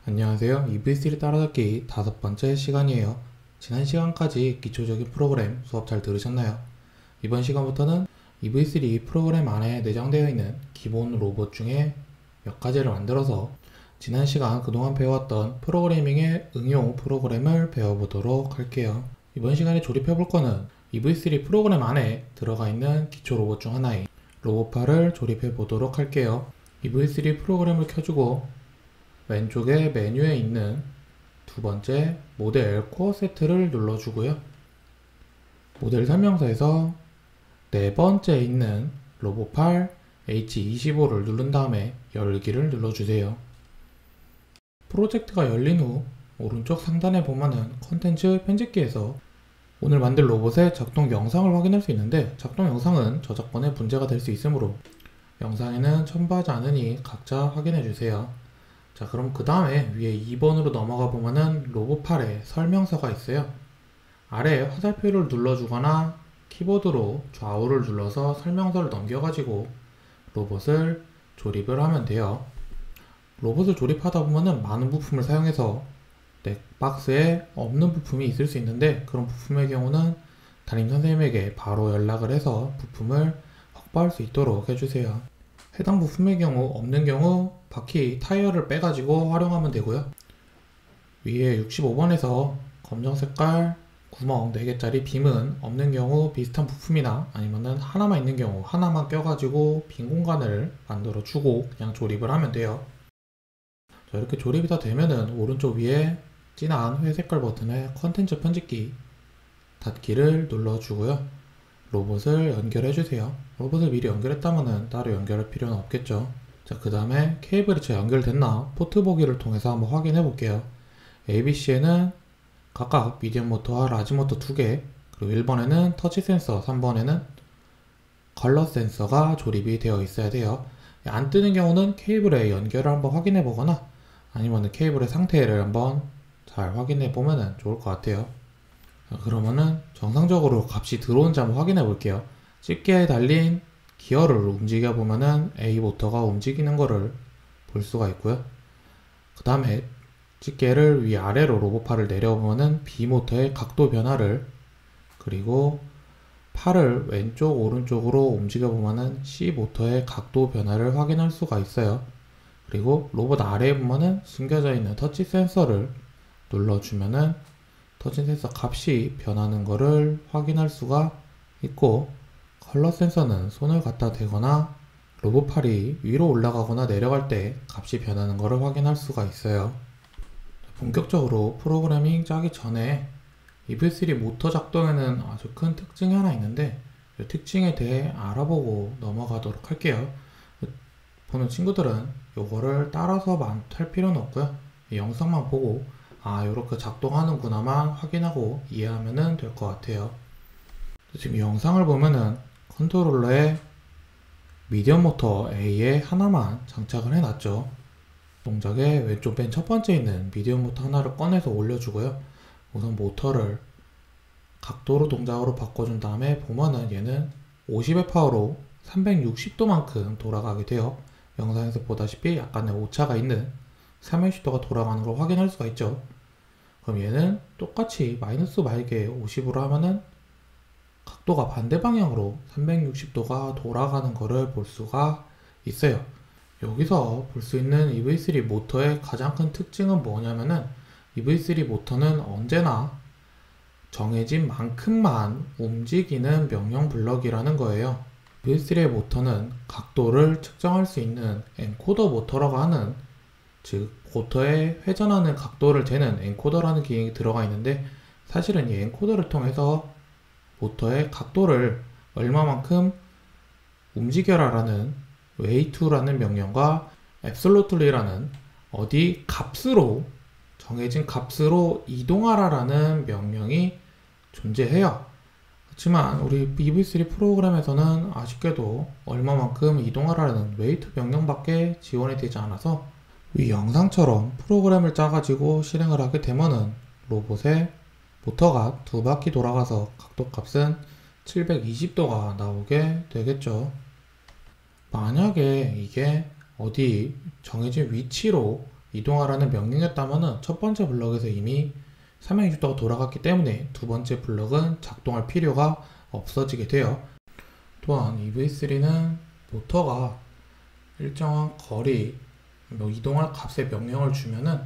안녕하세요. EV3 따라잡기 5번째 시간이에요. 지난 시간까지 기초적인 프로그램 수업 잘 들으셨나요? 이번 시간부터는 EV3 프로그램 안에 내장되어 있는 기본 로봇 중에 몇 가지를 만들어서 지난 시간 그동안 배웠던 프로그래밍의 응용 프로그램을 배워보도록 할게요. 이번 시간에 조립해 볼 거는 EV3 프로그램 안에 들어가 있는 기초 로봇 중 하나인 로봇팔을 조립해 보도록 할게요. EV3 프로그램을 켜주고 왼쪽에 메뉴에 있는 두 번째 모델 코어 세트를 눌러주고요. 모델 설명서에서 네 번째 있는 로봇팔 H25를 누른 다음에 열기를 눌러주세요. 프로젝트가 열린 후 오른쪽 상단에 보면은 컨텐츠 편집기에서 오늘 만들 로봇의 작동 영상을 확인할 수 있는데, 작동 영상은 저작권에 문제가 될 수 있으므로 영상에는 첨부하지 않으니 각자 확인해 주세요. 자, 그럼 그 다음에 위에 2번으로 넘어가 보면은 로봇팔에 설명서가 있어요. 아래에 화살표를 눌러주거나 키보드로 좌우를 눌러서 설명서를 넘겨가지고 로봇을 조립을 하면 돼요. 로봇을 조립하다 보면은 많은 부품을 사용해서 박스에 없는 부품이 있을 수 있는데, 그런 부품의 경우는 담임 선생님에게 바로 연락을 해서 부품을 확보할 수 있도록 해주세요. 해당 부품의 경우 없는 경우 바퀴 타이어를 빼가지고 활용하면 되고요. 위에 65번에서 검정 색깔 구멍 4개짜리 빔은 없는 경우 비슷한 부품이나 아니면은 하나만 있는 경우 하나만 껴가지고 빈 공간을 만들어 주고 그냥 조립을 하면 돼요. 자, 이렇게 조립이 다 되면은 오른쪽 위에 진한 회색깔 버튼에 컨텐츠 편집기 닫기를 눌러주고요. 로봇을 연결해주세요. 로봇을 미리 연결했다면 따로 연결할 필요는 없겠죠. 자, 그 다음에 케이블이 잘 연결됐나 포트 보기를 통해서 한번 확인해 볼게요. ABC에는 각각 미디엄 모터와 라지 모터 2개, 그리고 1번에는 터치 센서, 3번에는 컬러 센서가 조립이 되어 있어야 돼요. 안 뜨는 경우는 케이블의 연결을 한번 확인해 보거나 아니면 케이블의 상태를 한번 잘 확인해 보면 좋을 것 같아요. 그러면은 정상적으로 값이 들어온지 한번 확인해 볼게요. 집게에 달린 기어를 움직여 보면은 A 모터가 움직이는 거를 볼 수가 있고요. 그 다음에 집게를 위아래로 로봇팔을 내려보면은 B 모터의 각도 변화를, 그리고 팔을 왼쪽 오른쪽으로 움직여 보면은 C 모터의 각도 변화를 확인할 수가 있어요. 그리고 로봇 아래에 보면은 숨겨져 있는 터치 센서를 눌러주면은 터치 센서 값이 변하는 것을 확인할 수가 있고, 컬러 센서는 손을 갖다 대거나 로봇팔이 위로 올라가거나 내려갈 때 값이 변하는 것을 확인할 수가 있어요. 본격적으로 프로그래밍 짜기 전에 EV3 모터 작동에는 아주 큰 특징이 하나 있는데, 이 특징에 대해 알아보고 넘어가도록 할게요. 보는 친구들은 이거를 따라서 할 필요는 없고요. 이 영상만 보고 이렇게 작동하는구나만 확인하고 이해하면 될 것 같아요. 지금 이 영상을 보면은 컨트롤러에 미디엄 모터 A에 하나만 장착을 해놨죠. 동작의 왼쪽 맨 첫 번째 있는 미디엄 모터 하나를 꺼내서 올려주고요. 우선 모터를 각도로 동작으로 바꿔준 다음에 보면은 얘는 50의 파워로 360도만큼 돌아가게 돼요. 영상에서 보다시피 약간의 오차가 있는 360도가 돌아가는 걸 확인할 수가 있죠. 그럼 얘는 똑같이 마이너스 마이게 50으로 하면은 각도가 반대 방향으로 360도가 돌아가는 것을 볼 수가 있어요. 여기서 볼 수 있는 EV3 모터의 가장 큰 특징은 뭐냐면은, EV3 모터는 언제나 정해진 만큼만 움직이는 명령 블럭이라는 거예요. EV3의 모터는 각도를 측정할 수 있는 엔코더 모터라고 하는, 즉 모터의 회전하는 각도를 재는 엔코더라는 기능이 들어가 있는데, 사실은 이 엔코더를 통해서 모터의 각도를 얼마만큼 움직여라 라는 way2라는 명령과 absolutely라는 어디 값으로, 정해진 값으로 이동하라 라는 명령이 존재해요. 그렇지만 우리 EV3 프로그램에서는 아쉽게도 얼마만큼 이동하라는 way2 명령밖에 지원이 되지 않아서 위 영상처럼 프로그램을 짜가지고 실행을 하게 되면은 로봇의 모터가 두 바퀴 돌아가서 각도 값은 720도가 나오게 되겠죠. 만약에 이게 어디 정해진 위치로 이동하라는 명령이었다면 첫 번째 블럭에서 이미 360도가 돌아갔기 때문에 두 번째 블럭은 작동할 필요가 없어지게 돼요. 또한 EV3는 모터가 일정한 거리 이동할 값의 명령을 주면은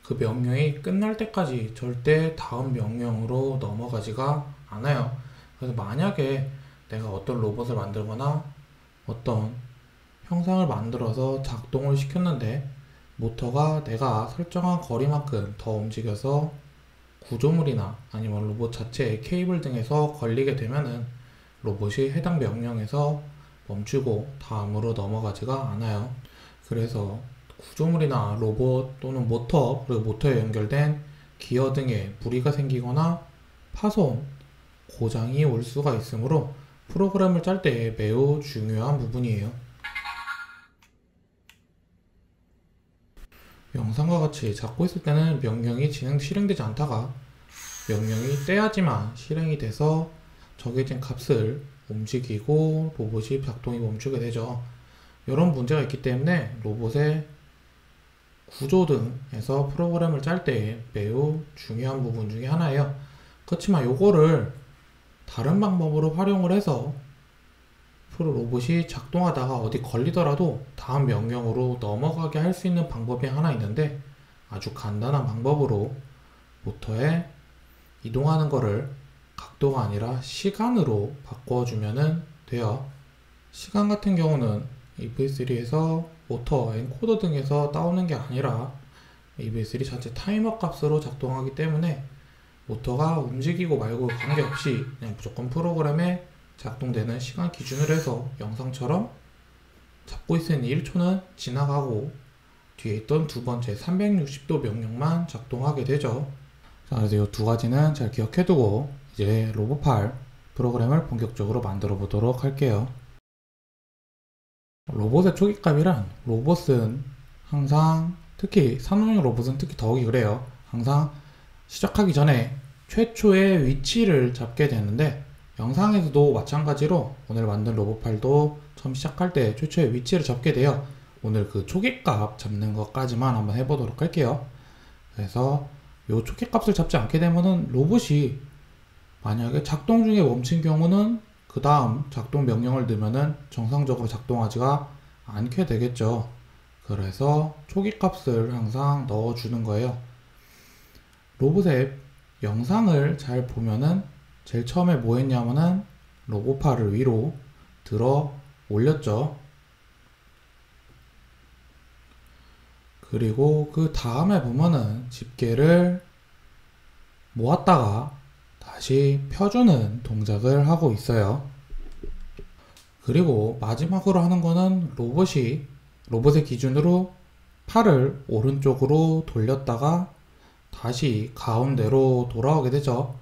그 명령이 끝날 때까지 절대 다음 명령으로 넘어가지가 않아요. 그래서 만약에 내가 어떤 로봇을 만들거나 어떤 형상을 만들어서 작동을 시켰는데 모터가 내가 설정한 거리만큼 더 움직여서 구조물이나 아니면 로봇 자체의 케이블 등에서 걸리게 되면은 로봇이 해당 명령에서 멈추고 다음으로 넘어가지가 않아요. 그래서 구조물이나 로봇 또는 모터 그리고 모터에 연결된 기어 등에 무리가 생기거나 파손, 고장이 올 수가 있으므로 프로그램을 짤 때 매우 중요한 부분이에요. 영상과 같이 잡고 있을 때는 명령이 실행되지 않다가 명령이 떼야지만 실행이 돼서 정해진 값을 움직이고 로봇이 작동이 멈추게 되죠. 이런 문제가 있기 때문에 로봇의 구조 등에서 프로그램을 짤 때 매우 중요한 부분 중에 하나예요. 그렇지만 요거를 다른 방법으로 활용을 해서 로봇이 작동하다가 어디 걸리더라도 다음 명령으로 넘어가게 할 수 있는 방법이 하나 있는데 아주 간단한 방법으로 모터에 이동하는 거를 각도가 아니라 시간으로 바꿔주면 돼요. 시간 같은 경우는 EV3에서 모터, 엔코더 등에서 따오는 게 아니라 EV3 자체 타이머 값으로 작동하기 때문에 모터가 움직이고 말고 관계없이 그냥 무조건 프로그램에 작동되는 시간 기준으로 해서 영상처럼 잡고 있는 1초는 지나가고 뒤에 있던 두 번째 360도 명령만 작동하게 되죠. 자, 그래서 이 두 가지는 잘 기억해두고 이제 로봇팔 프로그램을 본격적으로 만들어 보도록 할게요. 로봇의 초기값이란 로봇은 항상 특히 산업용 로봇은 특히 더욱이 그래요. 항상 시작하기 전에 최초의 위치를 잡게 되는데 영상에서도 마찬가지로 오늘 만든 로봇팔도 처음 시작할 때 최초의 위치를 잡게 돼요. 오늘 그 초기값 잡는 것까지만 한번 해보도록 할게요. 그래서 요 초기값을 잡지 않게 되면은 로봇이 만약에 작동 중에 멈춘 경우는 그 다음 작동 명령을 넣으면은 정상적으로 작동하지가 않게 되겠죠. 그래서 초기값을 항상 넣어주는 거예요. 로봇의 영상을 잘 보면은 제일 처음에 뭐 했냐면은 로봇팔을 위로 들어 올렸죠. 그리고 그 다음에 보면은 집게를 모았다가 다시 펴주는 동작을 하고 있어요. 그리고 마지막으로 하는 거는 로봇의 기준으로 팔을 오른쪽으로 돌렸다가 다시 가운데로 돌아오게 되죠.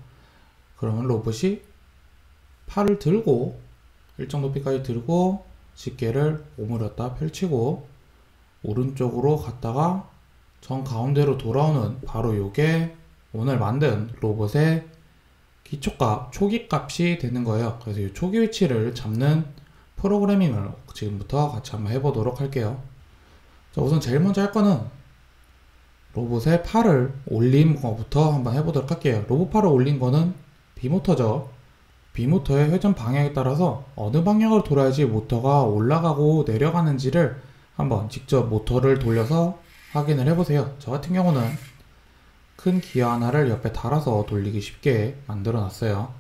그러면 로봇이 팔을 들고 일정 높이까지 들고 집게를 오므렸다 펼치고 오른쪽으로 갔다가 정 가운데로 돌아오는 바로 요게 오늘 만든 로봇의 기초값, 초기값이 되는 거예요. 그래서 이 초기 위치를 잡는 프로그래밍을 지금부터 같이 한번 해보도록 할게요. 자, 우선 제일 먼저 할 거는 로봇의 팔을 올린 거부터 한번 해보도록 할게요. 로봇 팔을 올린 거는 B모터죠. B모터의 회전 방향에 따라서 어느 방향으로 돌아야지 모터가 올라가고 내려가는지를 한번 직접 모터를 돌려서 확인을 해보세요. 저 같은 경우는 큰 기어 하나를 옆에 달아서 돌리기 쉽게 만들어 놨어요.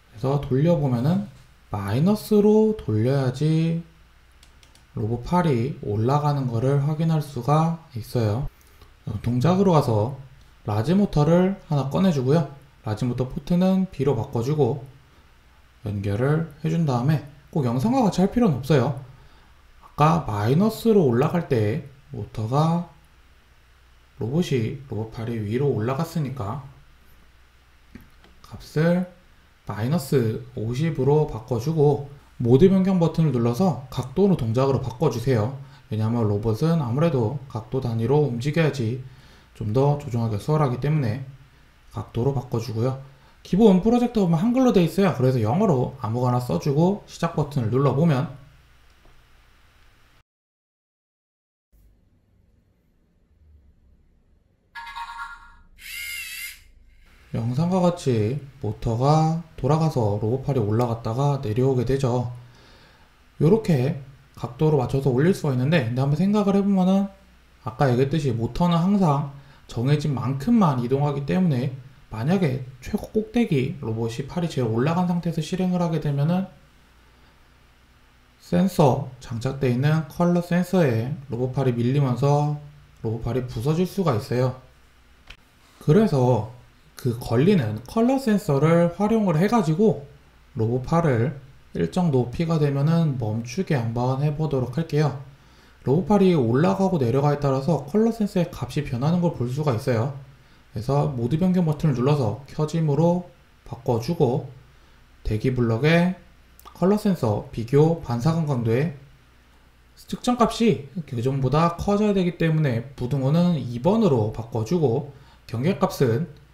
그래서 돌려보면은 마이너스로 돌려야지 로봇 팔이 올라가는 거를 확인할 수가 있어요. 동작으로 가서 라지 모터를 하나 꺼내주고요. 라지 모터 포트는 B로 바꿔주고 연결을 해준 다음에 꼭 영상과 같이 할 필요는 없어요. 아까 마이너스로 올라갈 때 모터가 로봇 팔이 위로 올라갔으니까 값을 마이너스 50으로 바꿔주고 모드 변경 버튼을 눌러서 각도로 동작으로 바꿔주세요. 왜냐하면 로봇은 아무래도 각도 단위로 움직여야지 좀 더 조종하기 수월하기 때문에 각도로 바꿔주고요. 기본 프로젝트 보면 한글로 되어 있어요. 그래서 영어로 아무거나 써주고 시작 버튼을 눌러보면 영상과 같이 모터가 돌아가서 로봇팔이 올라갔다가 내려오게 되죠. 이렇게 각도로 맞춰서 올릴 수가 있는데, 근데 한번 생각을 해보면은 아까 얘기했듯이 모터는 항상 정해진 만큼만 이동하기 때문에 만약에 최고 꼭대기 로봇이 팔이 제일 올라간 상태에서 실행을 하게 되면은 센서 장착되어 있는 컬러 센서에 로봇팔이 밀리면서 로봇팔이 부서질 수가 있어요. 그래서 그 걸리는 컬러 센서를 활용을 해가지고 로봇팔을 일정 높이가 되면은 멈추게 한번 해보도록 할게요. 로봇팔이 올라가고 내려가에 따라서 컬러 센서의 값이 변하는 걸 볼 수가 있어요. 그래서 모드 변경 버튼을 눌러서 켜짐으로 바꿔주고, 대기 블럭에 컬러 센서 비교 반사광 강도의 측정 값이 교정보다 커져야 되기 때문에 부등호는 2번으로 바꿔주고, 경계값은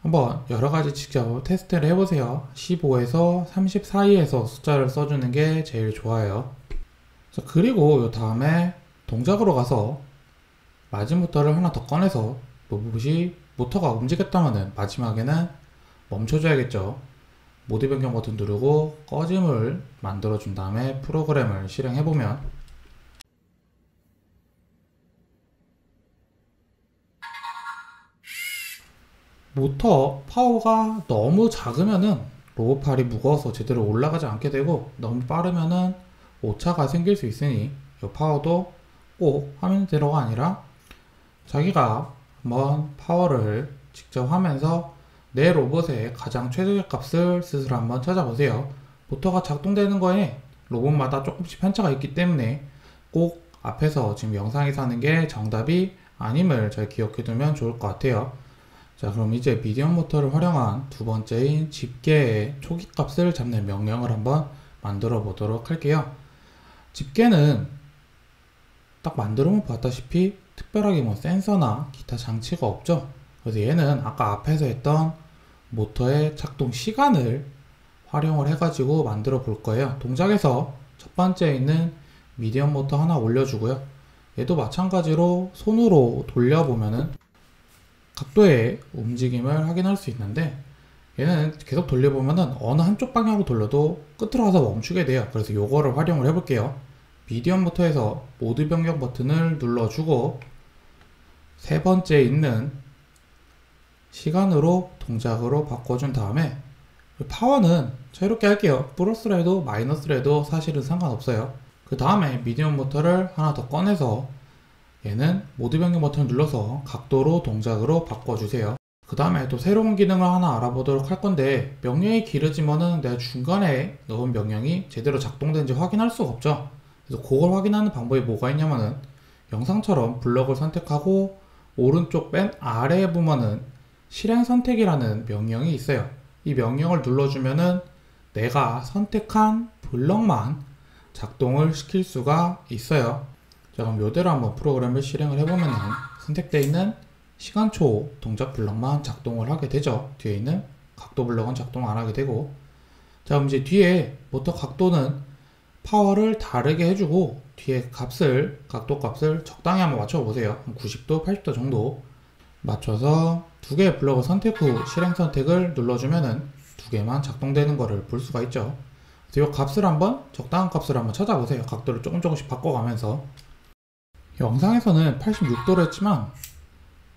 한번 여러가지 직접 테스트를 해보세요. 15에서 30 사이에서 숫자를 써주는 게 제일 좋아요. 자, 그리고 이 다음에 동작으로 가서 마진 모터를 하나 더 꺼내서 로봇이 모터가 움직였다면 마지막에는 멈춰줘야겠죠. 모드 변경 버튼 누르고 꺼짐을 만들어 준 다음에 프로그램을 실행해보면 모터 파워가 너무 작으면은 로봇팔이 무거워서 제대로 올라가지 않게 되고, 너무 빠르면은 오차가 생길 수 있으니 이 파워도 꼭 화면대로가 아니라 자기가 한번 파워를 직접 하면서 내 로봇의 가장 최적의 값을 스스로 한번 찾아보세요. 모터가 작동되는 거에 로봇마다 조금씩 편차가 있기 때문에 꼭 앞에서 지금 영상에서 하는 게 정답이 아님을 잘 기억해 두면 좋을 것 같아요. 자, 그럼 이제 미디엄 모터를 활용한 두 번째인 집게의 초기 값을 잡는 명령을 한번 만들어 보도록 할게요. 집게는 딱 만들어만 봤다시피 특별하게 뭐 센서나 기타 장치가 없죠. 그래서 얘는 아까 앞에서 했던 모터의 작동 시간을 활용을 해가지고 만들어 볼 거예요. 동작에서 첫 번째 있는 미디엄 모터 하나 올려주고요. 얘도 마찬가지로 손으로 돌려보면은 각도의 움직임을 확인할 수 있는데, 얘는 계속 돌려보면은 어느 한쪽 방향으로 돌려도 끝으로 가서 멈추게 돼요. 그래서 요거를 활용을 해볼게요. 미디엄 모터에서 모드 변경 버튼을 눌러주고 세 번째 있는 시간으로 동작으로 바꿔준 다음에 파워는 자유롭게 할게요. 플러스로 해도 마이너스로 해도 사실은 상관없어요. 그 다음에 미디엄 모터를 하나 더 꺼내서 얘는 모드 변경 버튼을 눌러서 각도로 동작으로 바꿔주세요. 그 다음에 또 새로운 기능을 하나 알아보도록 할 건데, 명령이 길어지면은 내가 중간에 넣은 명령이 제대로 작동되는지 확인할 수가 없죠. 그래서 그걸 확인하는 방법이 뭐가 있냐면은 영상처럼 블럭을 선택하고 오른쪽 맨 아래에 보면은 실행 선택이라는 명령이 있어요. 이 명령을 눌러주면은 내가 선택한 블럭만 작동을 시킬 수가 있어요. 자, 그럼 이대로 한번 프로그램을 실행을 해보면은 선택되어 있는 시간초 동작 블럭만 작동을 하게 되죠. 뒤에 있는 각도 블럭은 작동 안 하게 되고. 자, 그럼 이제 뒤에 모터 각도는 파워를 다르게 해주고 뒤에 각도 값을 적당히 한번 맞춰보세요. 90도, 80도 정도 맞춰서 두 개의 블럭을 선택 후 실행 선택을 눌러주면은 두 개만 작동되는 거를 볼 수가 있죠. 그래서 이 값을 한번, 적당한 값을 한번 찾아보세요. 각도를 조금씩 바꿔가면서. 영상에서는 86도로 했지만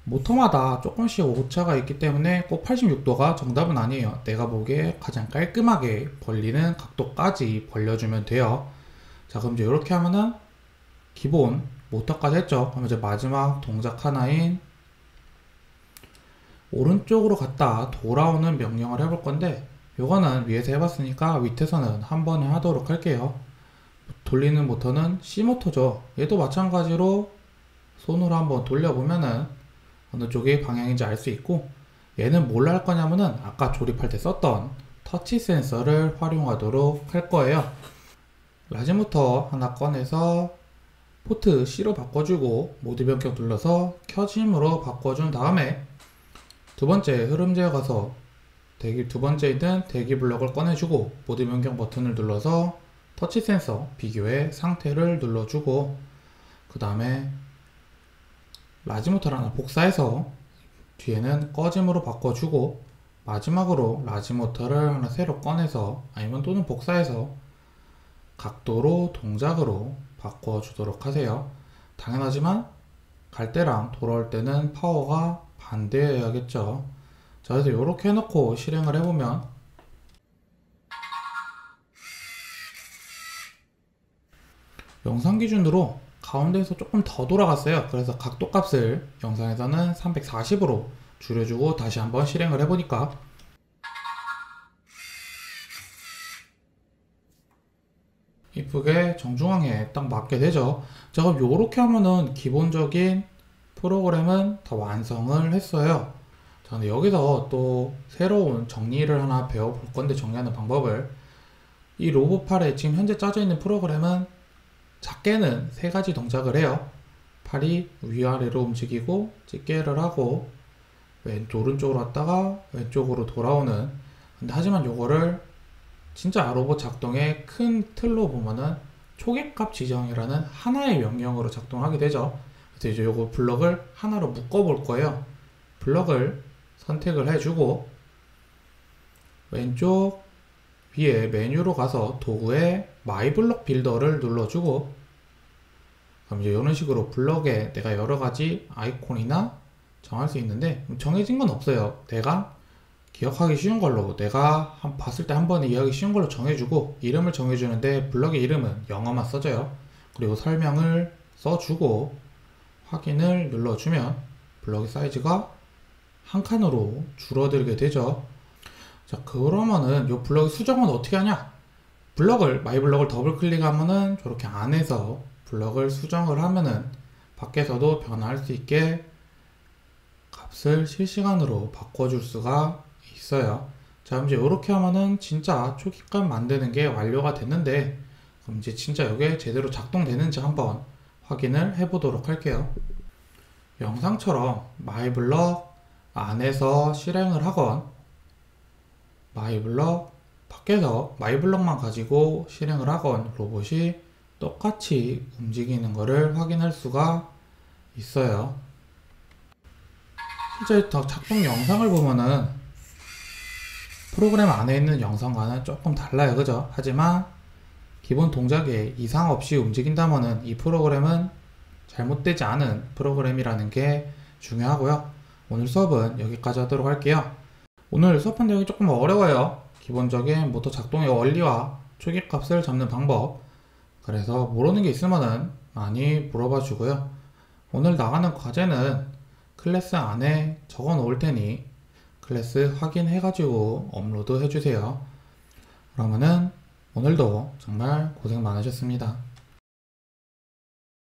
모터마다 조금씩 오차가 있기 때문에 꼭 86도가 정답은 아니에요. 내가 보기에 가장 깔끔하게 벌리는 각도까지 벌려주면 돼요. 자, 그럼 이제 이렇게 하면은 기본 모터까지 했죠. 그럼 이제 마지막 동작 하나인 오른쪽으로 갔다 돌아오는 명령을 해볼 건데, 요거는 위에서 해봤으니까 밑에서는 한 번에 하도록 할게요. 돌리는 모터는 C모터죠. 얘도 마찬가지로 손으로 한번 돌려보면은 어느 쪽이 방향인지 알 수 있고, 얘는 뭘 할 거냐면은 아까 조립할 때 썼던 터치 센서를 활용하도록 할 거예요. 라지 모터 하나 꺼내서 포트 C로 바꿔주고 모드 변경 눌러서 켜짐으로 바꿔준 다음에 두 번째 흐름제에 가서 두 번째 있는 대기 블럭을 꺼내주고 모드 변경 버튼을 눌러서 터치 센서 비교의 상태를 눌러주고, 그 다음에 라지 모터를 하나 복사해서 뒤에는 꺼짐으로 바꿔주고 마지막으로 라지 모터를 하나 새로 꺼내서 아니면 또는 복사해서 각도로 동작으로 바꿔주도록 하세요. 당연하지만 갈 때랑 돌아올 때는 파워가 반대여야겠죠. 자, 그래서 이렇게 해놓고 실행을 해보면 영상 기준으로 가운데에서 조금 더 돌아갔어요. 그래서 각도 값을 영상에서는 340으로 줄여주고 다시 한번 실행을 해보니까 이쁘게 정중앙에 딱 맞게 되죠. 자, 그럼 요렇게 하면은 기본적인 프로그램은 다 완성을 했어요. 자, 근데 여기서 또 새로운 정리를 하나 배워볼 건데, 정리하는 방법을. 이 로봇팔에 지금 현재 짜져 있는 프로그램은 작게는 세 가지 동작을 해요. 팔이 위아래로 움직이고 집게를 하고 오른쪽으로 왔다가 왼쪽으로 돌아오는. 근데 하지만 요거를 진짜 로봇 작동의 큰 틀로 보면은 초계값 지정이라는 하나의 명령으로 작동하게 되죠. 그래서 이제 요거 블럭을 하나로 묶어 볼 거예요. 블럭을 선택을 해주고 왼쪽 위에 메뉴로 가서 도구에 마이 블럭 빌더를 눌러주고, 그럼 이제 이런 식으로 블럭에 내가 여러 가지 아이콘이나 정할 수 있는데 정해진 건 없어요. 내가 기억하기 쉬운 걸로, 내가 봤을 때 한 번에 이해하기 쉬운 걸로 정해주고, 이름을 정해주는데 블럭의 이름은 영어만 써져요. 그리고 설명을 써주고 확인을 눌러주면 블럭의 사이즈가 한 칸으로 줄어들게 되죠. 자, 그러면은 이 블럭의 수정은 어떻게 하냐? 마이 블럭을 더블 클릭하면은 저렇게 안에서 블럭을 수정을 하면은 밖에서도 변화할 수 있게 값을 실시간으로 바꿔줄 수가 있어요. 자, 그럼 이제 이렇게 하면은 진짜 초기값 만드는 게 완료가 됐는데, 그럼 이제 진짜 이게 제대로 작동되는지 한번 확인을 해보도록 할게요. 영상처럼 마이블럭 안에서 실행을 하건 마이블럭 밖에서 마이블럭만 가지고 실행을 하건 로봇이 똑같이 움직이는 것을 확인할 수가 있어요. 실제 작동 영상을 보면은 프로그램 안에 있는 영상과는 조금 달라요, 그죠? 하지만 기본 동작에 이상 없이 움직인다면은 이 프로그램은 잘못되지 않은 프로그램이라는 게 중요하고요. 오늘 수업은 여기까지 하도록 할게요. 오늘 수업한 내용이 조금 어려워요. 기본적인 모터 작동의 원리와 초기값을 잡는 방법, 그래서 모르는 게 있으면은 많이 물어봐 주고요. 오늘 나가는 과제는 클래스 안에 적어 놓을 테니 클래스 확인해 가지고 업로드 해주세요. 그러면은 오늘도 정말 고생 많으셨습니다.